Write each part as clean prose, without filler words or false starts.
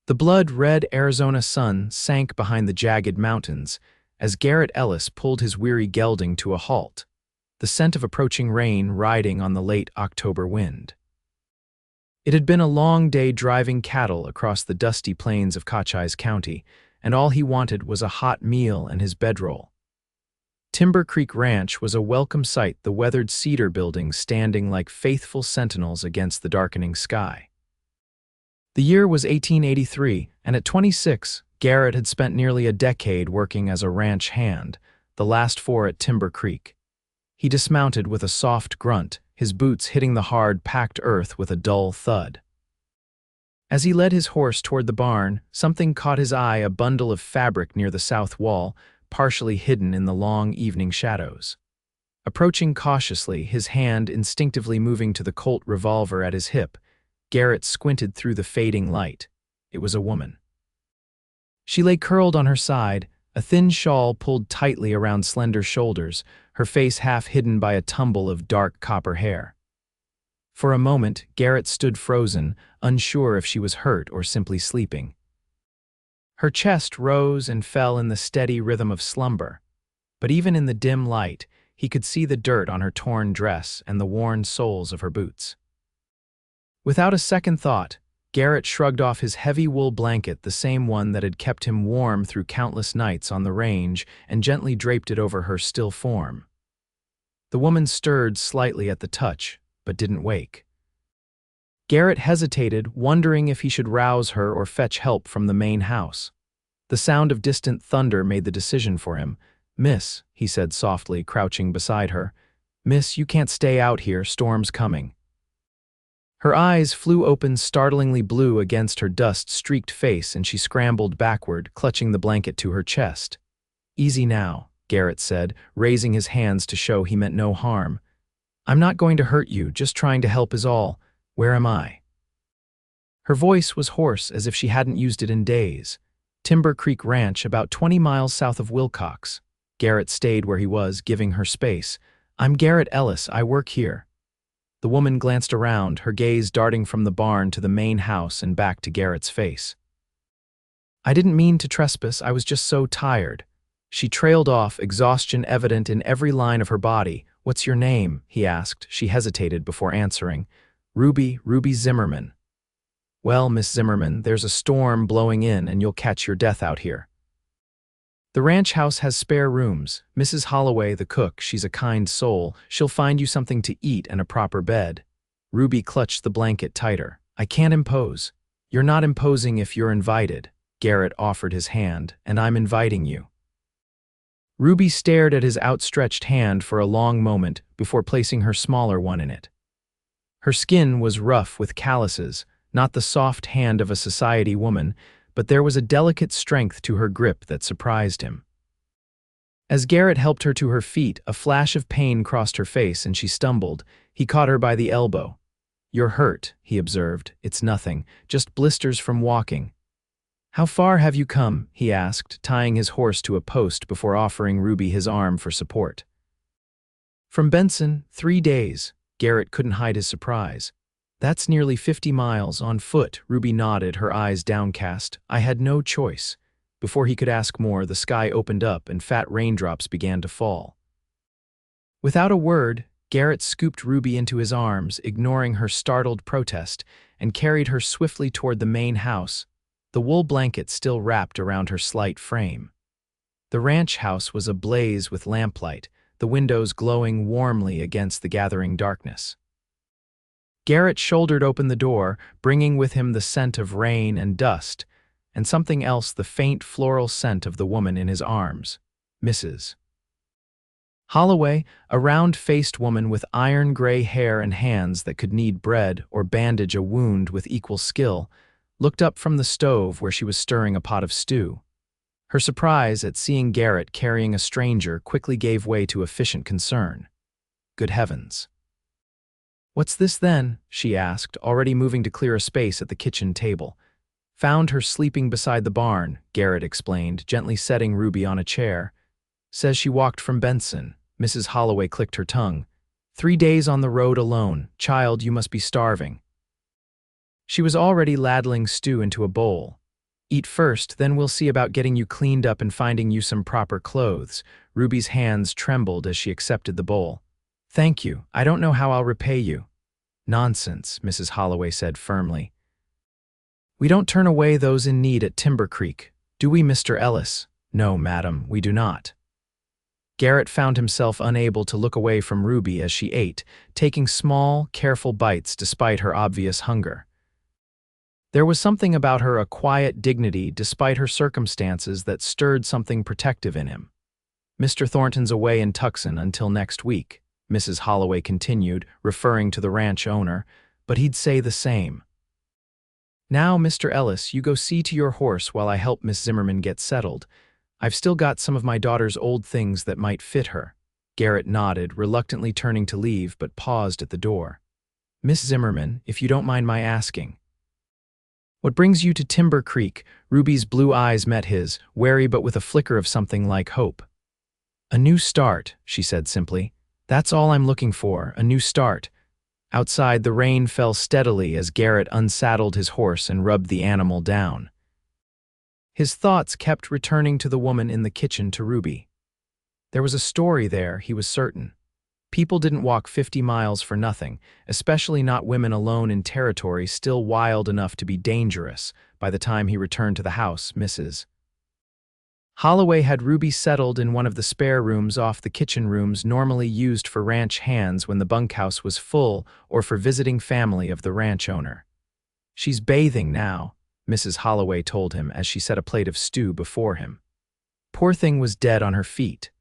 The blood-red Arizona sun sank behind the jagged mountains as Garrett Ellis pulled his weary gelding to a halt, the scent of approaching rain riding on the late October wind. It had been a long day driving cattle across the dusty plains of Cochise County, and all he wanted was a hot meal and his bedroll. Timber Creek Ranch was a welcome sight, the weathered cedar buildings standing like faithful sentinels against the darkening sky. The year was 1883, and at 26, Garrett had spent nearly a decade working as a ranch hand, the last 4 at Timber Creek. He dismounted with a soft grunt, his boots hitting the hard, packed earth with a dull thud. As he led his horse toward the barn, something caught his eye, a bundle of fabric near the south wall, partially hidden in the long evening shadows. Approaching cautiously, his hand instinctively moving to the Colt revolver at his hip, Garrett squinted through the fading light. It was a woman. She lay curled on her side, a thin shawl pulled tightly around slender shoulders, her face half hidden by a tumble of dark copper hair. For a moment, Garrett stood frozen, unsure if she was hurt or simply sleeping. Her chest rose and fell in the steady rhythm of slumber, but even in the dim light, he could see the dirt on her torn dress and the worn soles of her boots. Without a second thought, Garrett shrugged off his heavy wool blanket, the same one that had kept him warm through countless nights on the range, and gently draped it over her still form. The woman stirred slightly at the touch, but didn't wake. Garrett hesitated, wondering if he should rouse her or fetch help from the main house. The sound of distant thunder made the decision for him. "Miss," he said softly, crouching beside her. "Miss, you can't stay out here, storm's coming." Her eyes flew open, startlingly blue against her dust-streaked face, and she scrambled backward, clutching the blanket to her chest. "Easy now," Garrett said, raising his hands to show he meant no harm. "I'm not going to hurt you, just trying to help is all. Where am I?" Her voice was hoarse, as if she hadn't used it in days. Timber Creek Ranch, about 20 miles south of Wilcox. Garrett stayed where he was, giving her space. "I'm Garrett Ellis, I work here." The woman glanced around, her gaze darting from the barn to the main house and back to Garrett's face. "I didn't mean to trespass, I was just so tired." She trailed off, exhaustion evident in every line of her body. "What's your name?" he asked. She hesitated before answering. Ruby Zimmerman." "Well, Miss Zimmerman, there's a storm blowing in and you'll catch your death out here." "The ranch house has spare rooms. Mrs. Holloway, the cook, she's a kind soul. She'll find you something to eat and a proper bed." Ruby clutched the blanket tighter. "I can't impose." "You're not imposing if you're invited." Garrett offered his hand. "And I'm inviting you." Ruby stared at his outstretched hand for a long moment before placing her smaller one in it. Her skin was rough with calluses, not the soft hand of a society woman, but there was a delicate strength to her grip that surprised him. As Garrett helped her to her feet, a flash of pain crossed her face and she stumbled. He caught her by the elbow. "You're hurt," he observed. "It's nothing, just blisters from walking." "How far have you come?" he asked, tying his horse to a post before offering Ruby his arm for support. "From Benson, 3 days." Garrett couldn't hide his surprise. "That's nearly 50 miles on foot." Ruby nodded, her eyes downcast. "I had no choice." Before he could ask more, the sky opened up and fat raindrops began to fall. Without a word, Garrett scooped Ruby into his arms, ignoring her startled protest, and carried her swiftly toward the main house, the wool blanket still wrapped around her slight frame. The ranch house was ablaze with lamplight, the windows glowing warmly against the gathering darkness. Garrett shouldered open the door, bringing with him the scent of rain and dust, and something else, the faint floral scent of the woman in his arms, Mrs. Holloway, a round-faced woman with iron-gray hair and hands that could knead bread or bandage a wound with equal skill, looked up from the stove where she was stirring a pot of stew. Her surprise at seeing Garrett carrying a stranger quickly gave way to efficient concern. "Good heavens. What's this then?" she asked, already moving to clear a space at the kitchen table. "Found her sleeping beside the barn," Garrett explained, gently setting Ruby on a chair. "Says she walked from Benson." Mrs. Holloway clicked her tongue. 3 days on the road alone. Child, you must be starving." She was already ladling stew into a bowl. Eat first, then we'll see about getting you cleaned up and finding you some proper clothes. Ruby's hands trembled as she accepted the bowl. Thank you. I don't know how I'll repay you. Nonsense, Mrs. Holloway said firmly. We don't turn away those in need at Timber Creek, do we, Mr. Ellis? No, madam, we do not. Garrett found himself unable to look away from Ruby as she ate, taking small, careful bites despite her obvious hunger. There was something about her, a quiet dignity despite her circumstances, that stirred something protective in him. Mr. Thornton's away in Tucson until next week, Mrs. Holloway continued, referring to the ranch owner, but he'd say the same. Now, Mr. Ellis, you go see to your horse while I help Miss Zimmerman get settled. I've still got some of my daughter's old things that might fit her. Garrett nodded, reluctantly turning to leave, but paused at the door. Miss Zimmerman, if you don't mind my asking. What brings you to Timber Creek? Ruby's blue eyes met his, wary but with a flicker of something like hope. A new start, she said simply. That's all I'm looking for, a new start. Outside, the rain fell steadily as Garrett unsaddled his horse and rubbed the animal down. His thoughts kept returning to the woman in the kitchen, to Ruby. There was a story there, he was certain. People didn't walk 50 miles for nothing, especially not women alone in territory still wild enough to be dangerous. By the time he returned to the house, Mrs. Holloway had Ruby settled in one of the spare rooms off the kitchen rooms normally used for ranch hands when the bunkhouse was full or for visiting family of the ranch owner. She's bathing now, Mrs. Holloway told him as she set a plate of stew before him. Poor thing was dead on her feet.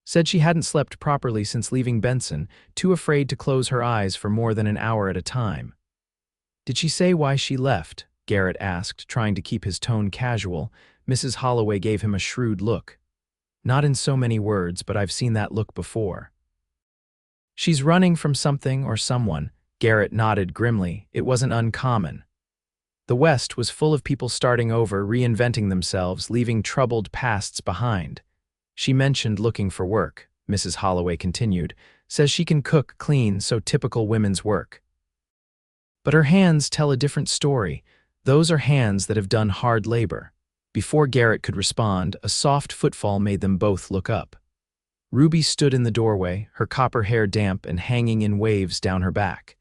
Said she hadn't slept properly since leaving Benson, too afraid to close her eyes for more than an hour at a time. Did she say why she left? Garrett asked, trying to keep his tone casual. Mrs. Holloway gave him a shrewd look. Not in so many words, but I've seen that look before. She's running from something or someone. Garrett nodded grimly. It wasn't uncommon. The West was full of people starting over, reinventing themselves, leaving troubled pasts behind. She mentioned looking for work, Mrs. Holloway continued. Says she can cook, clean, so typical women's work. But her hands tell a different story. Those are hands that have done hard labor. Before Garrett could respond, a soft footfall made them both look up. Ruby stood in the doorway, her copper hair damp and hanging in waves down her back.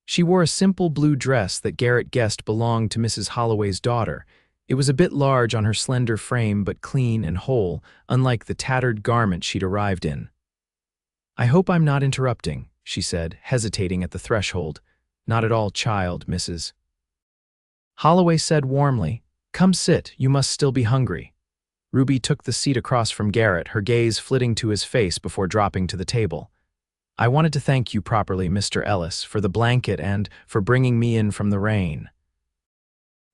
She wore a simple blue dress that Garrett guessed belonged to Mrs. Holloway's daughter. It was a bit large on her slender frame but clean and whole, unlike the tattered garment she'd arrived in. I hope I'm not interrupting, she said, hesitating at the threshold. Not at all, child, Mrs. Holloway said warmly. Come sit, you must still be hungry. Ruby took the seat across from Garrett, her gaze flitting to his face before dropping to the table. I wanted to thank you properly, Mr. Ellis, for the blanket and for bringing me in from the rain.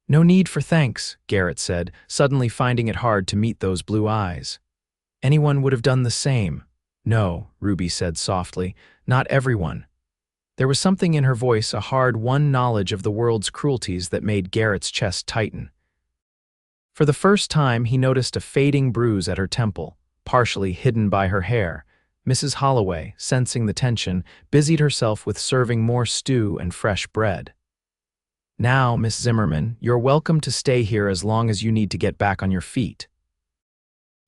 No need for thanks, Garrett said, suddenly finding it hard to meet those blue eyes. Anyone would have done the same. No, Ruby said softly, not everyone. There was something in her voice, a hard-won knowledge of the world's cruelties that made Garrett's chest tighten. For the first time, he noticed a fading bruise at her temple, partially hidden by her hair. Mrs. Holloway, sensing the tension, busied herself with serving more stew and fresh bread. Now, Miss Zimmerman, you're welcome to stay here as long as you need to get back on your feet.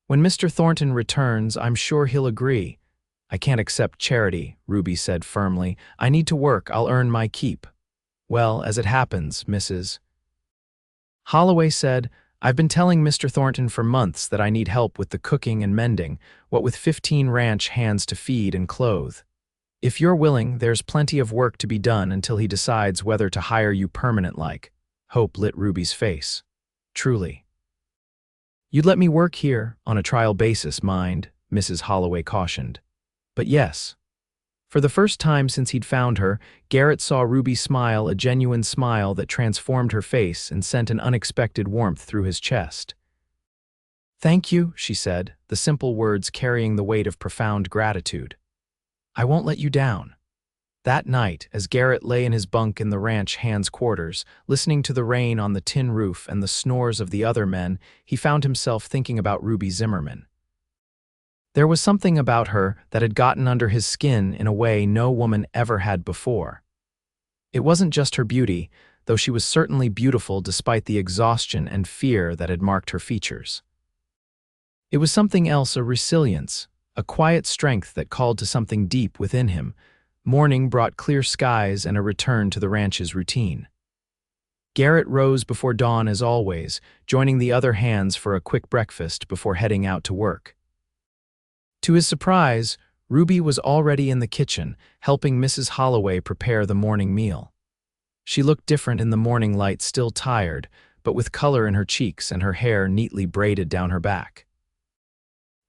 When Mr. Thornton returns, I'm sure he'll agree. I can't accept charity, Ruby said firmly. I need to work, I'll earn my keep. Well, as it happens, Mrs. Holloway said, I've been telling Mr. Thornton for months that I need help with the cooking and mending, what with 15 ranch hands to feed and clothe. If you're willing, there's plenty of work to be done until he decides whether to hire you permanent-like. Hope lit Ruby's face. Truly. You'd let me work here, on a trial basis, mind, Mrs. Holloway cautioned. But yes. For the first time since he'd found her, Garrett saw Ruby smile, a genuine smile that transformed her face and sent an unexpected warmth through his chest. Thank you, she said, the simple words carrying the weight of profound gratitude. I won't let you down. That night, as Garrett lay in his bunk in the ranch hand's quarters, listening to the rain on the tin roof and the snores of the other men, he found himself thinking about Ruby Zimmerman. There was something about her that had gotten under his skin in a way no woman ever had before. It wasn't just her beauty, though she was certainly beautiful despite the exhaustion and fear that had marked her features. It was something else, a resilience, a quiet strength that called to something deep within him. Morning brought clear skies and a return to the ranch's routine. Garrett rose before dawn as always, joining the other hands for a quick breakfast before heading out to work. To his surprise, Ruby was already in the kitchen, helping Mrs. Holloway prepare the morning meal. She looked different in the morning light, still tired, but with color in her cheeks and her hair neatly braided down her back.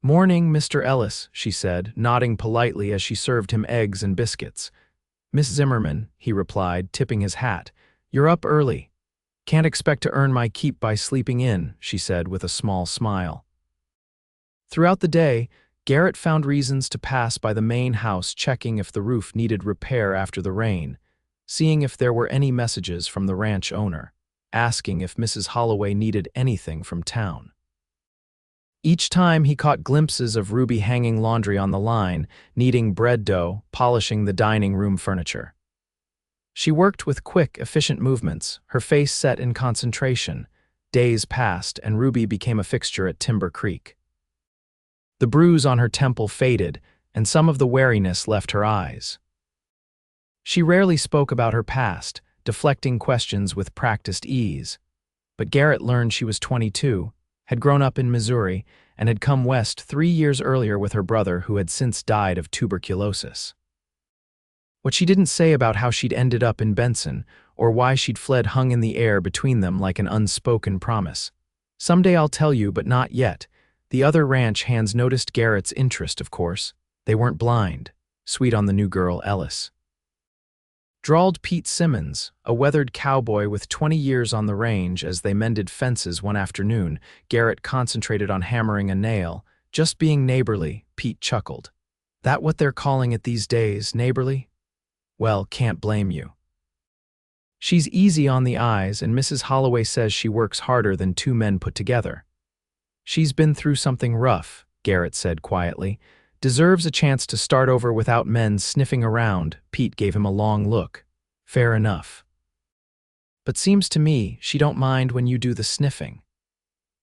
"Morning, Mr. Ellis," she said, nodding politely as she served him eggs and biscuits. "Miss Zimmerman," he replied, tipping his hat. "You're up early." "Can't expect to earn my keep by sleeping in," she said with a small smile. Throughout the day, Garrett found reasons to pass by the main house, checking if the roof needed repair after the rain, seeing if there were any messages from the ranch owner, asking if Mrs. Holloway needed anything from town. Each time he caught glimpses of Ruby hanging laundry on the line, kneading bread dough, polishing the dining room furniture. She worked with quick, efficient movements, her face set in concentration. Days passed, and Ruby became a fixture at Timber Creek. The bruise on her temple faded, and some of the wariness left her eyes. She rarely spoke about her past, deflecting questions with practiced ease. But Garrett learned she was 22, had grown up in Missouri, and had come west 3 years earlier with her brother, who had since died of tuberculosis. What she didn't say about how she'd ended up in Benson, or why she'd fled, hung in the air between them like an unspoken promise. "Someday I'll tell you, but not yet." The other ranch hands noticed Garrett's interest, of course. They weren't blind. Sweet on the new girl, Ellis. Drawled Pete Simmons, a weathered cowboy with 20 years on the range. As they mended fences one afternoon, Garrett concentrated on hammering a nail. "Just being neighborly," Pete chuckled. "That what they're calling it these days, neighborly? Well, can't blame you. She's easy on the eyes, and Mrs. Holloway says she works harder than 2 men put together." "She's been through something rough," Garrett said quietly. "Deserves a chance to start over without men sniffing around." Pete gave him a long look. "Fair enough. But seems to me she don't mind when you do the sniffing."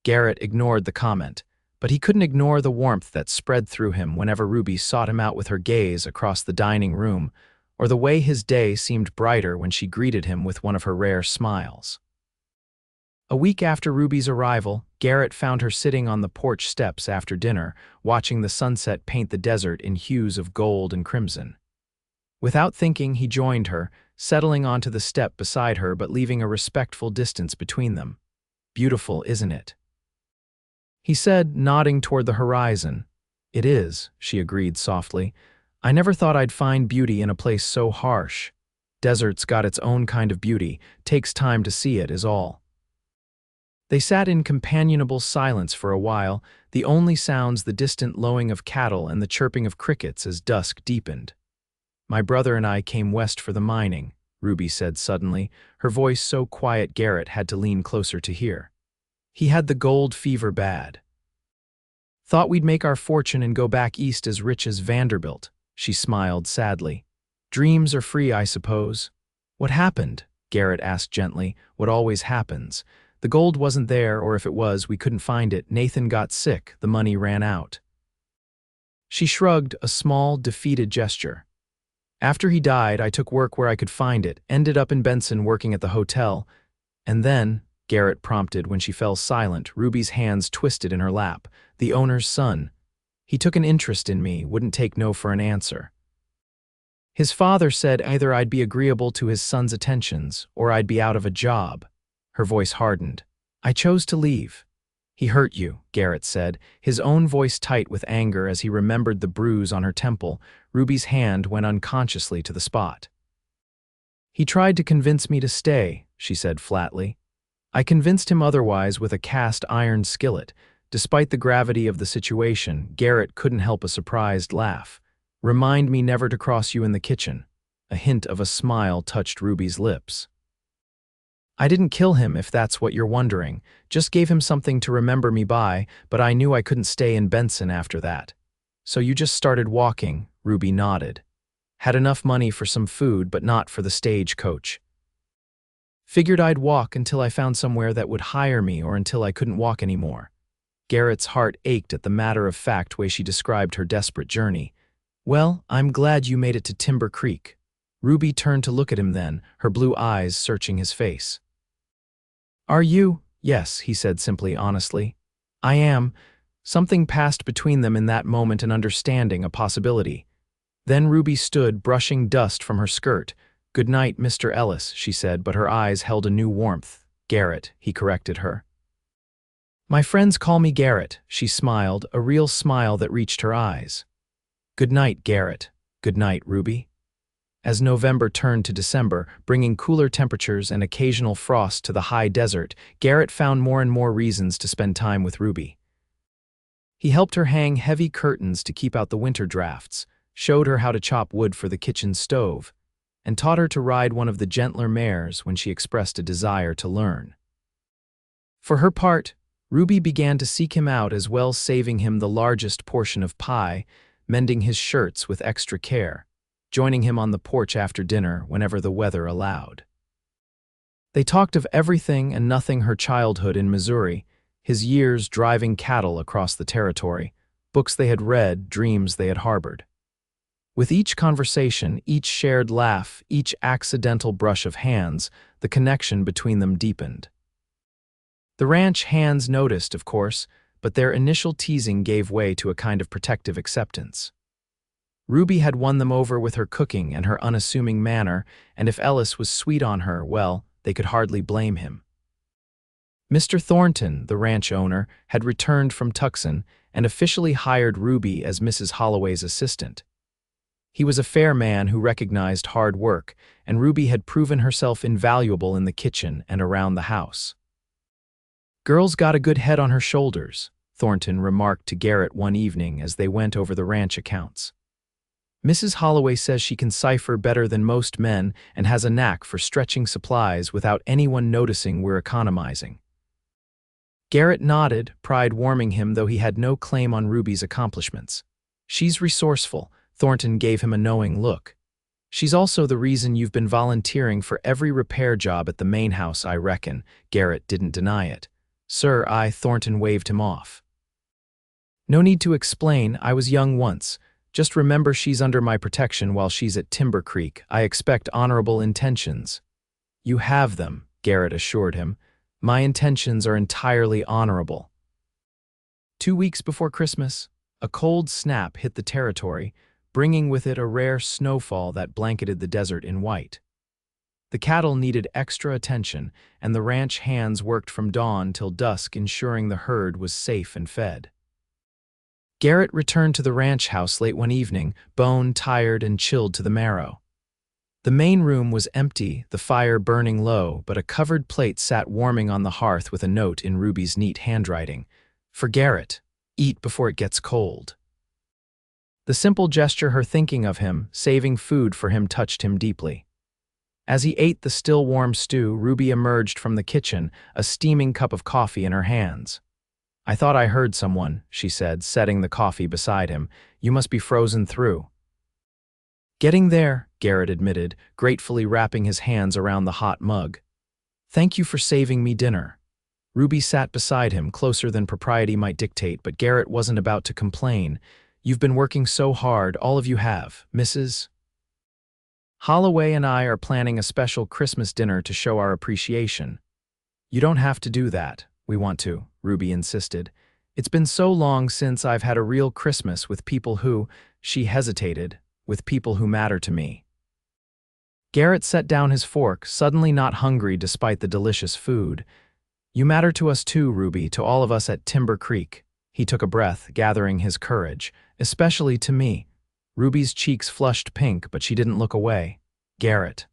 Garrett ignored the comment, but he couldn't ignore the warmth that spread through him whenever Ruby sought him out with her gaze across the dining room, or the way his day seemed brighter when she greeted him with one of her rare smiles. A week after Ruby's arrival, Garrett found her sitting on the porch steps after dinner, watching the sunset paint the desert in hues of gold and crimson. Without thinking, he joined her, settling onto the step beside her but leaving a respectful distance between them. "Beautiful, isn't it?" he said, nodding toward the horizon. "It is," she agreed softly. "I never thought I'd find beauty in a place so harsh. Desert's got its own kind of beauty, takes time to see it, is all." They sat in companionable silence for a while, the only sounds the distant lowing of cattle and the chirping of crickets as dusk deepened. "My brother and I came west for the mining," Ruby said suddenly, her voice so quiet Garrett had to lean closer to hear. "He had the gold fever bad. Thought we'd make our fortune and go back east as rich as Vanderbilt." She smiled sadly. "Dreams are free, I suppose." "What happened?" Garrett asked gently. "What always happens. The gold wasn't there, or if it was, we couldn't find it. Nathan got sick, the money ran out." She shrugged, a small, defeated gesture. "After he died, I took work where I could find it, ended up in Benson working at the hotel. And then," Garrett prompted when she fell silent, Ruby's hands twisted in her lap, "the owner's son. He took an interest in me, wouldn't take no for an answer. His father said either I'd be agreeable to his son's attentions, or I'd be out of a job." Her voice hardened. "I chose to leave." "He hurt you," Garrett said, his own voice tight with anger as he remembered the bruise on her temple. Ruby's hand went unconsciously to the spot. "He tried to convince me to stay," she said flatly. "I convinced him otherwise with a cast iron skillet." Despite the gravity of the situation, Garrett couldn't help a surprised laugh. "Remind me never to cross you in the kitchen." A hint of a smile touched Ruby's lips. "I didn't kill him, if that's what you're wondering. Just gave him something to remember me by, but I knew I couldn't stay in Benson after that." "So you just started walking," Ruby nodded. "Had enough money for some food, but not for the stagecoach." Figured I'd walk until I found somewhere that would hire me or until I couldn't walk anymore. Garrett's heart ached at the matter-of-fact way she described her desperate journey. Well, I'm glad you made it to Timber Creek. Ruby turned to look at him then, her blue eyes searching his face. Are you? Yes, he said simply, honestly. I am. Something passed between them in that moment, an understanding, a possibility. Then Ruby stood, brushing dust from her skirt. Good night, Mr. Ellis, she said, but her eyes held a new warmth. Garrett, he corrected her. My friends call me Garrett, she smiled, a real smile that reached her eyes. Good night, Garrett. Good night, Ruby. As November turned to December, bringing cooler temperatures and occasional frost to the high desert, Garrett found more and more reasons to spend time with Ruby. He helped her hang heavy curtains to keep out the winter drafts, showed her how to chop wood for the kitchen stove, and taught her to ride one of the gentler mares when she expressed a desire to learn. For her part, Ruby began to seek him out as well, saving him the largest portion of pie, mending his shirts with extra care, joining him on the porch after dinner whenever the weather allowed. They talked of everything and nothing: her childhood in Missouri, his years driving cattle across the territory, books they had read, dreams they had harbored. With each conversation, each shared laugh, each accidental brush of hands, the connection between them deepened. The ranch hands noticed, of course, but their initial teasing gave way to a kind of protective acceptance. Ruby had won them over with her cooking and her unassuming manner, and if Ellis was sweet on her, well, they could hardly blame him. Mr. Thornton, the ranch owner, had returned from Tucson and officially hired Ruby as Mrs. Holloway's assistant. He was a fair man who recognized hard work, and Ruby had proven herself invaluable in the kitchen and around the house. Girl's got a good head on her shoulders, Thornton remarked to Garrett one evening as they went over the ranch accounts. Mrs. Holloway says she can cipher better than most men and has a knack for stretching supplies without anyone noticing we're economizing. Garrett nodded, pride warming him, though he had no claim on Ruby's accomplishments. She's resourceful, Thornton gave him a knowing look. She's also the reason you've been volunteering for every repair job at the main house, I reckon. Garrett didn't deny it. Sir, Thornton waved him off. No need to explain, I was young once. Just remember she's under my protection while she's at Timber Creek. I expect honorable intentions. You have them, Garrett assured him. My intentions are entirely honorable. 2 weeks before Christmas, a cold snap hit the territory, bringing with it a rare snowfall that blanketed the desert in white. The cattle needed extra attention, and the ranch hands worked from dawn till dusk, ensuring the herd was safe and fed. Garrett returned to the ranch house late one evening, bone tired and chilled to the marrow. The main room was empty, the fire burning low, but a covered plate sat warming on the hearth with a note in Ruby's neat handwriting. For Garrett, eat before it gets cold. The simple gesture, her thinking of him, saving food for him, touched him deeply. As he ate the still warm stew, Ruby emerged from the kitchen, a steaming cup of coffee in her hands. I thought I heard someone, she said, setting the coffee beside him. You must be frozen through. Getting there, Garrett admitted, gratefully wrapping his hands around the hot mug. Thank you for saving me dinner. Ruby sat beside him, closer than propriety might dictate, but Garrett wasn't about to complain. You've been working so hard, all of you have, Mrs. Holloway and I are planning a special Christmas dinner to show our appreciation. You don't have to do that. We want to, Ruby insisted. It's been so long since I've had a real Christmas with people who, she hesitated, with people who matter to me. Garrett set down his fork, suddenly not hungry despite the delicious food. You matter to us too, Ruby, to all of us at Timber Creek. He took a breath, gathering his courage. Especially to me. Ruby's cheeks flushed pink, but she didn't look away. Garrett.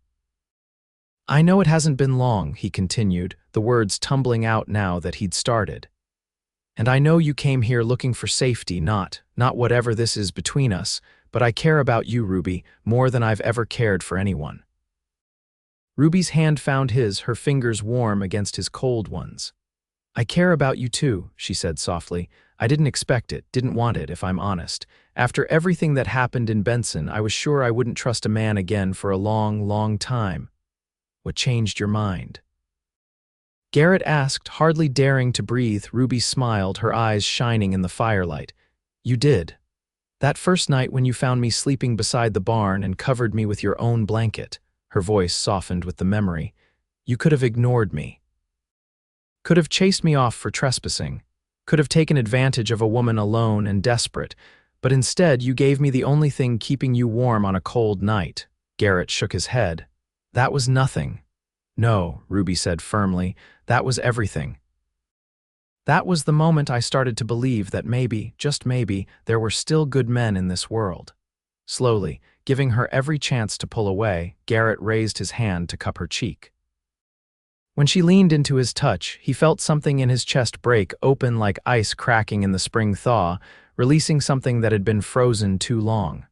I know it hasn't been long, he continued, the words tumbling out now that he'd started. And I know you came here looking for safety, not whatever this is between us, but I care about you, Ruby, more than I've ever cared for anyone. Ruby's hand found his, her fingers warm against his cold ones. I care about you too, she said softly. I didn't expect it, didn't want it, if I'm honest. After everything that happened in Benson, I was sure I wouldn't trust a man again for a long, long time. What changed your mind? Garrett asked, hardly daring to breathe. Ruby smiled, her eyes shining in the firelight. You did. That first night when you found me sleeping beside the barn and covered me with your own blanket. Her voice softened with the memory. You could have ignored me. Could have chased me off for trespassing. Could have taken advantage of a woman alone and desperate. But instead, you gave me the only thing keeping you warm on a cold night. Garrett shook his head. That was nothing. No, Ruby said firmly, that was everything. That was the moment I started to believe that maybe, just maybe, there were still good men in this world. Slowly, giving her every chance to pull away, Garrett raised his hand to cup her cheek. When she leaned into his touch, he felt something in his chest break open like ice cracking in the spring thaw, releasing something that had been frozen too long.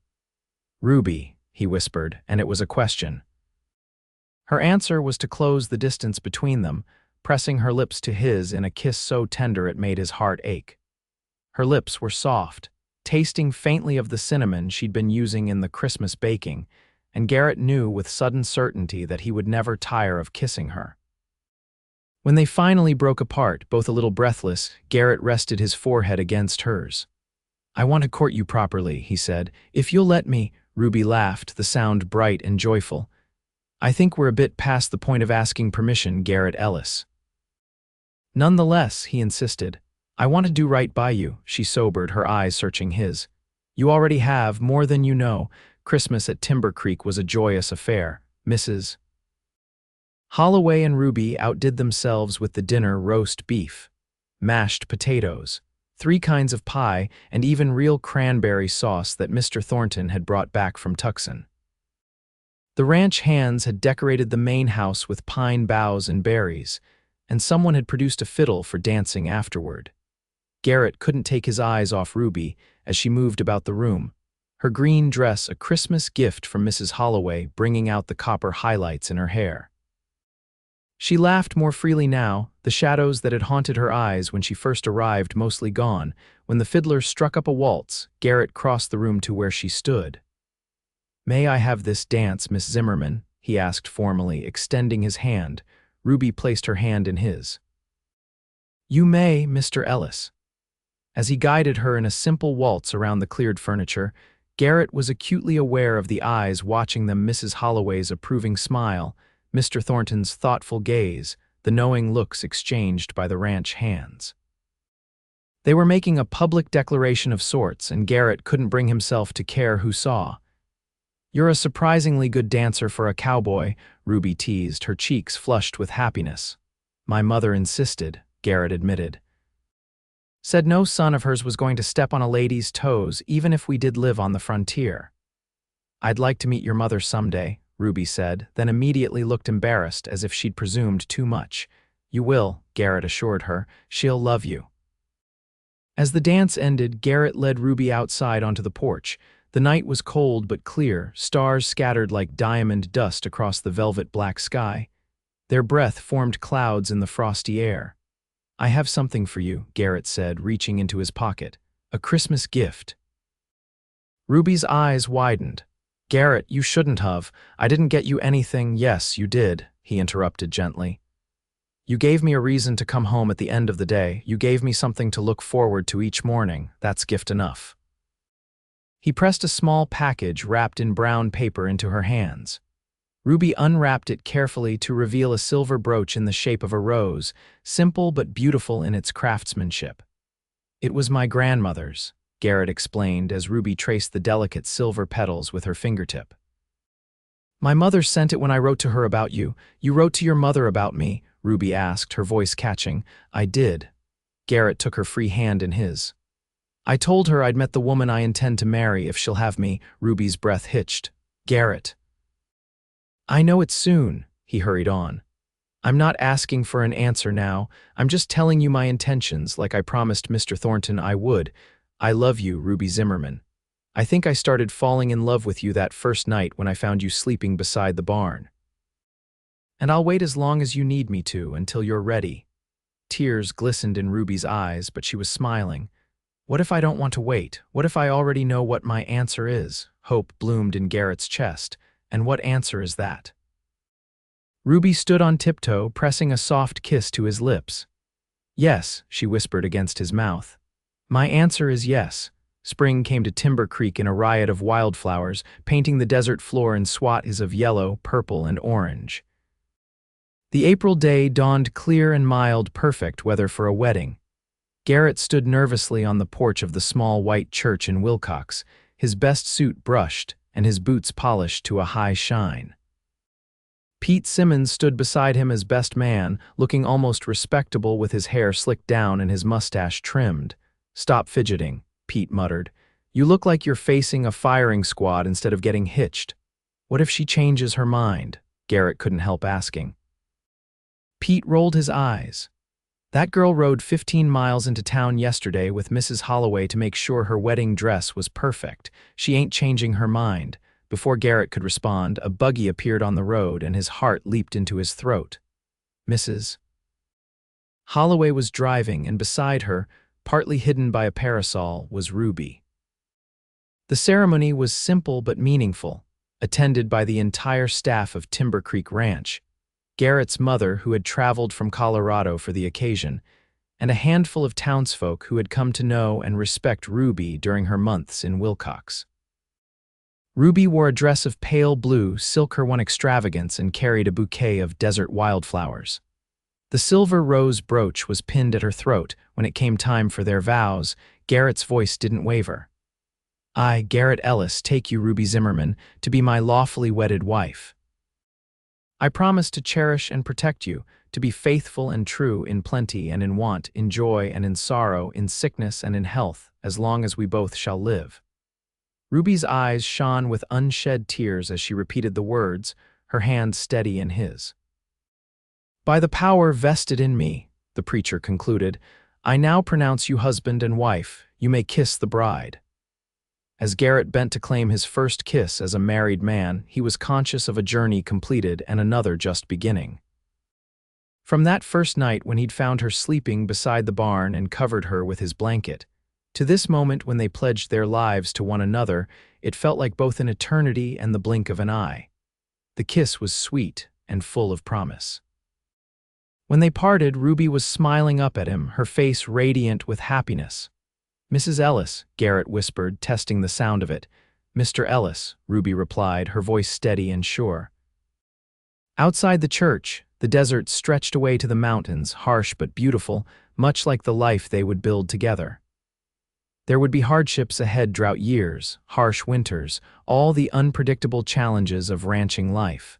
Ruby, he whispered, and it was a question. Her answer was to close the distance between them, pressing her lips to his in a kiss so tender it made his heart ache. Her lips were soft, tasting faintly of the cinnamon she'd been using in the Christmas baking, and Garrett knew with sudden certainty that he would never tire of kissing her. When they finally broke apart, both a little breathless, Garrett rested his forehead against hers. I want to court you properly, he said. If you'll let me, Ruby laughed, the sound bright and joyful. I think we're a bit past the point of asking permission, Garrett Ellis. Nonetheless, he insisted. I want to do right by you, she sobered, her eyes searching his. You already have, more than you know. Christmas at Timber Creek was a joyous affair. Mrs. Holloway and Ruby outdid themselves with the dinner: roast beef, mashed potatoes, 3 kinds of pie, and even real cranberry sauce that Mr. Thornton had brought back from Tucson. The ranch hands had decorated the main house with pine boughs and berries, and someone had produced a fiddle for dancing afterward. Garrett couldn't take his eyes off Ruby as she moved about the room, her green dress a Christmas gift from Mrs. Holloway bringing out the copper highlights in her hair. She laughed more freely now, the shadows that had haunted her eyes when she first arrived mostly gone. When the fiddler struck up a waltz, Garrett crossed the room to where she stood. May I have this dance, Miss Zimmerman? He asked formally, extending his hand. Ruby placed her hand in his. You may, Mr. Ellis. As he guided her in a simple waltz around the cleared furniture, Garrett was acutely aware of the eyes watching them, Mrs. Holloway's approving smile, Mr. Thornton's thoughtful gaze, the knowing looks exchanged by the ranch hands. They were making a public declaration of sorts, and Garrett couldn't bring himself to care who saw. You're a surprisingly good dancer for a cowboy, Ruby teased, her cheeks flushed with happiness. My mother insisted, Garrett admitted. Said no son of hers was going to step on a lady's toes, even if we did live on the frontier. I'd like to meet your mother someday, Ruby said, then immediately looked embarrassed as if she'd presumed too much. You will, Garrett assured her. She'll love you. As the dance ended, Garrett led Ruby outside onto the porch. The night was cold but clear, stars scattered like diamond dust across the velvet black sky. Their breath formed clouds in the frosty air. I have something for you, Garrett said, reaching into his pocket. A Christmas gift. Ruby's eyes widened. Garrett, you shouldn't have. I didn't get you anything. Yes, you did, he interrupted gently. You gave me a reason to come home at the end of the day. You gave me something to look forward to each morning. That's gift enough. He pressed a small package wrapped in brown paper into her hands. Ruby unwrapped it carefully to reveal a silver brooch in the shape of a rose, simple but beautiful in its craftsmanship. It was my grandmother's, Garrett explained as Ruby traced the delicate silver petals with her fingertip. My mother sent it when I wrote to her about you. You wrote to your mother about me, Ruby asked, her voice catching. I did. Garrett took her free hand in his. I told her I'd met the woman I intend to marry if she'll have me. Ruby's breath hitched. Garrett. I know it soon, he hurried on. I'm not asking for an answer now. I'm just telling you my intentions like I promised Mr. Thornton I would. I love you, Ruby Zimmerman. I think I started falling in love with you that first night when I found you sleeping beside the barn. And I'll wait as long as you need me to, until you're ready. Tears glistened in Ruby's eyes, but she was smiling. What if I don't want to wait? What if I already know what my answer is? Hope bloomed in Garrett's chest. And what answer is that? Ruby stood on tiptoe, pressing a soft kiss to his lips. "Yes," she whispered against his mouth. "My answer is yes." Spring came to Timber Creek in a riot of wildflowers, painting the desert floor in swathes of yellow, purple, and orange. The April day dawned clear and mild, perfect weather for a wedding. Garrett stood nervously on the porch of the small white church in Wilcox, his best suit brushed and his boots polished to a high shine. Pete Simmons stood beside him as best man, looking almost respectable with his hair slicked down and his mustache trimmed. "Stop fidgeting," Pete muttered. "You look like you're facing a firing squad instead of getting hitched." "What if she changes her mind?" Garrett couldn't help asking. Pete rolled his eyes. "That girl rode 15 miles into town yesterday with Mrs. Holloway to make sure her wedding dress was perfect. She ain't changing her mind." Before Garrett could respond, a buggy appeared on the road and his heart leaped into his throat. Mrs. Holloway was driving, and beside her, partly hidden by a parasol, was Ruby. The ceremony was simple but meaningful, attended by the entire staff of Timber Creek Ranch, Garrett's mother, who had traveled from Colorado for the occasion, and a handful of townsfolk who had come to know and respect Ruby during her months in Wilcox. Ruby wore a dress of pale blue, silk her one extravagance, and carried a bouquet of desert wildflowers. The silver rose brooch was pinned at her throat. When it came time for their vows, Garrett's voice didn't waver. "I, Garrett Ellis, take you, Ruby Zimmerman, to be my lawfully wedded wife. I promise to cherish and protect you, to be faithful and true in plenty and in want, in joy and in sorrow, in sickness and in health, as long as we both shall live." Ruby's eyes shone with unshed tears as she repeated the words, her hand steady in his. "By the power vested in me," the preacher concluded, "I now pronounce you husband and wife. You may kiss the bride." As Garrett bent to claim his first kiss as a married man, he was conscious of a journey completed and another just beginning. From that first night when he'd found her sleeping beside the barn and covered her with his blanket, to this moment when they pledged their lives to one another, it felt like both an eternity and the blink of an eye. The kiss was sweet and full of promise. When they parted, Ruby was smiling up at him, her face radiant with happiness. "Mrs. Ellis," Garrett whispered, testing the sound of it. "Mr. Ellis," Ruby replied, her voice steady and sure. Outside the church, the desert stretched away to the mountains, harsh but beautiful, much like the life they would build together. There would be hardships ahead, drought years, harsh winters, all the unpredictable challenges of ranching life.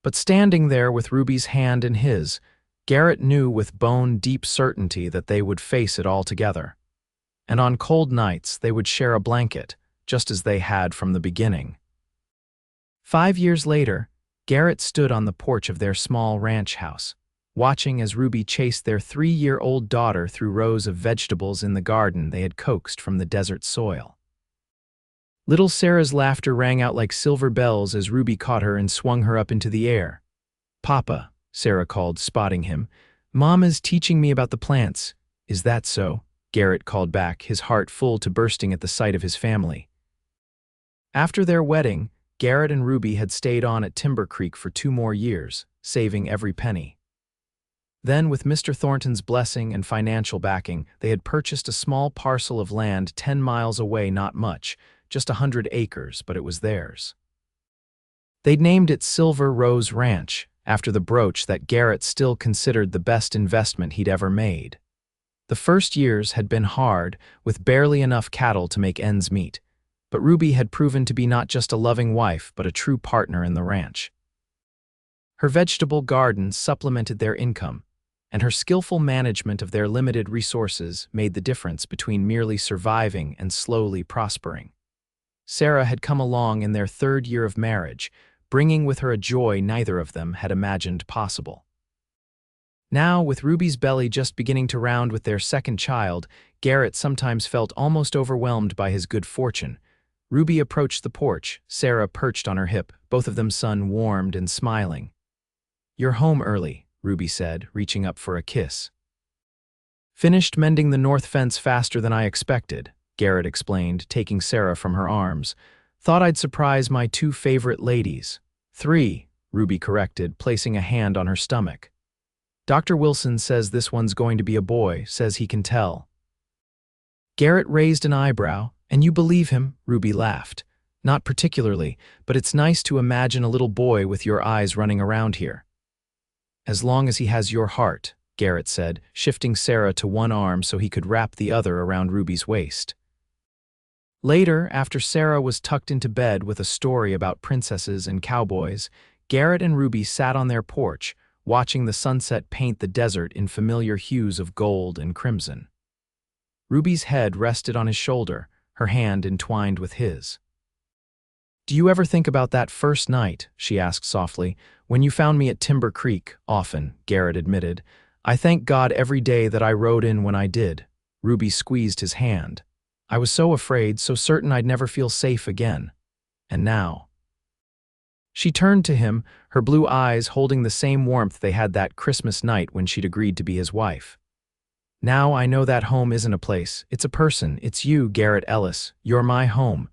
But standing there with Ruby's hand in his, Garrett knew with bone-deep certainty that they would face it all together. And on cold nights, they would share a blanket, just as they had from the beginning. 5 years later, Garrett stood on the porch of their small ranch house, watching as Ruby chased their 3-year-old daughter through rows of vegetables in the garden they had coaxed from the desert soil. Little Sarah's laughter rang out like silver bells as Ruby caught her and swung her up into the air. "Papa," Sarah called, spotting him, "Mama's teaching me about the plants." "Is that so?" Garrett called back, his heart full to bursting at the sight of his family. After their wedding, Garrett and Ruby had stayed on at Timber Creek for 2 more years, saving every penny. Then, with Mr. Thornton's blessing and financial backing, they had purchased a small parcel of land 10 miles away, not much, just 100 acres, but it was theirs. They'd named it Silver Rose Ranch, after the brooch that Garrett still considered the best investment he'd ever made. The first years had been hard, with barely enough cattle to make ends meet, but Ruby had proven to be not just a loving wife, but a true partner in the ranch. Her vegetable garden supplemented their income, and her skillful management of their limited resources made the difference between merely surviving and slowly prospering. Sarah had come along in their 3rd year of marriage, bringing with her a joy neither of them had imagined possible. Now, with Ruby's belly just beginning to round with their 2nd child, Garrett sometimes felt almost overwhelmed by his good fortune. Ruby approached the porch, Sarah perched on her hip, both of them sun-warmed and smiling. "You're home early," Ruby said, reaching up for a kiss. "Finished mending the north fence faster than I expected," Garrett explained, taking Sarah from her arms. "Thought I'd surprise my 2 favorite ladies." 3, Ruby corrected, placing a hand on her stomach. Dr. Wilson says this one's going to be a boy, says he can tell. Garrett raised an eyebrow. And you believe him? Ruby laughed. Not particularly, but it's nice to imagine a little boy with your eyes running around here. As long as he has your heart, Garrett said, shifting Sarah to one arm so he could wrap the other around Ruby's waist. Later, after Sarah was tucked into bed with a story about princesses and cowboys, Garrett and Ruby sat on their porch, watching the sunset paint the desert in familiar hues of gold and crimson. Ruby's head rested on his shoulder, her hand entwined with his. "Do you ever think about that first night?" she asked softly. "When you found me at Timber Creek?" "Often," Garrett admitted. "I thank God every day that I rode in when I did." Ruby squeezed his hand. "I was so afraid, so certain I'd never feel safe again. And now." She turned to him, her blue eyes holding the same warmth they had that Christmas night when she'd agreed to be his wife. "Now I know that home isn't a place, it's a person. It's you, Garrett Ellis. You're my home."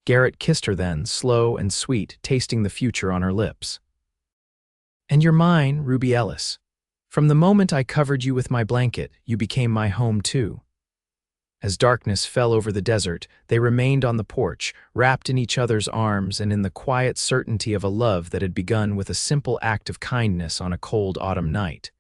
Garrett kissed her then, slow and sweet, tasting the future on her lips. "And you're mine, Ruby Ellis. From the moment I covered you with my blanket, you became my home too." As darkness fell over the desert, they remained on the porch, wrapped in each other's arms and in the quiet certainty of a love that had begun with a simple act of kindness on a cold autumn night.